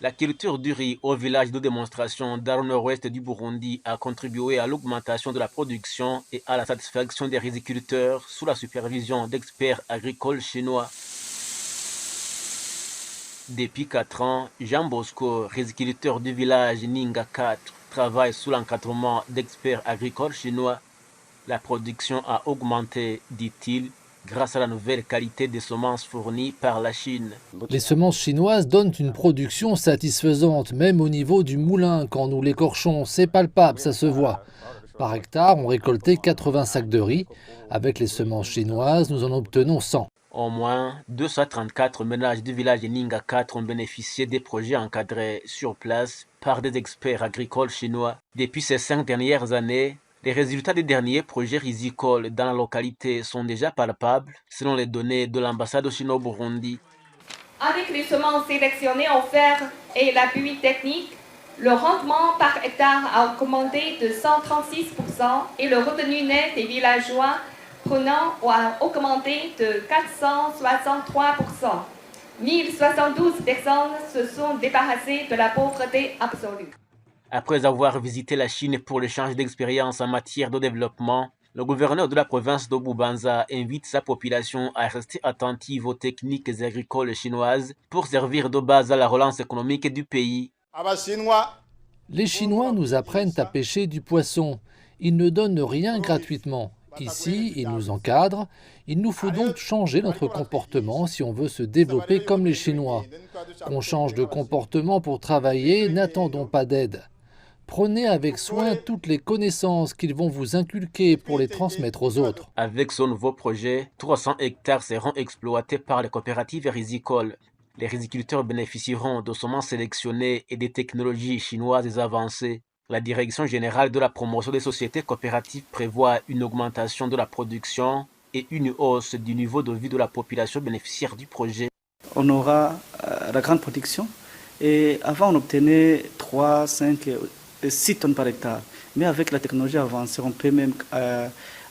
La culture du riz au village de démonstration dans le nord-ouest du Burundi a contribué à l'augmentation de la production et à la satisfaction des riziculteurs sous la supervision d'experts agricoles chinois. Depuis 4 ans, Jean Bosco, riziculteur du village Ninga 4, travaille sous l'encadrement d'experts agricoles chinois. La production a augmenté, dit-il, grâce à la nouvelle qualité des semences fournies par la Chine. Les semences chinoises donnent une production satisfaisante, même au niveau du moulin quand nous l'écorchons. C'est palpable, ça se voit. Par hectare, on récoltait 80 sacs de riz. Avec les semences chinoises, nous en obtenons 100. Au moins 234 ménages du village de Ninga 4 ont bénéficié des projets encadrés sur place par des experts agricoles chinois. Depuis ces 5 dernières années, les résultats des derniers projets rizicoles dans la localité sont déjà palpables, selon les données de l'ambassade chinoise au Burundi. Avec les semences sélectionnées offertes et l'appui technique, le rendement par hectare a augmenté de 136% et le revenu net des villageois prenant a augmenté de 463%. 1072 personnes se sont débarrassées de la pauvreté absolue. Après avoir visité la Chine pour l'échange d'expériences en matière de développement, le gouverneur de la province de Bubanza invite sa population à rester attentive aux techniques agricoles chinoises pour servir de base à la relance économique du pays. Les Chinois nous apprennent à pêcher du poisson. Ils ne donnent rien gratuitement. Ici, ils nous encadrent. Il nous faut donc changer notre comportement si on veut se développer comme les Chinois. Qu'on change de comportement pour travailler, n'attendons pas d'aide. Prenez avec soin toutes les connaissances qu'ils vont vous inculquer pour les transmettre aux autres. Avec ce nouveau projet, 300 hectares seront exploités par les coopératives rizicoles. Les riziculteurs bénéficieront de semences sélectionnées et des technologies chinoises avancées. La Direction générale de la promotion des sociétés coopératives prévoit une augmentation de la production et une hausse du niveau de vie de la population bénéficiaire du projet. On aura la grande production et avant on obtenait 3, 5, 6 tonnes par hectare. Mais avec la technologie avancée, on peut même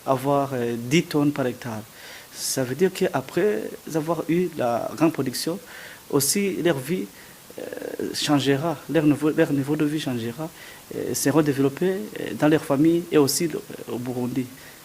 avoir 10 tonnes par hectare. Ça veut dire qu'après avoir eu la grande production, aussi leur vie changera, leur niveau de vie changera, seront développés dans leur famille et aussi au Burundi.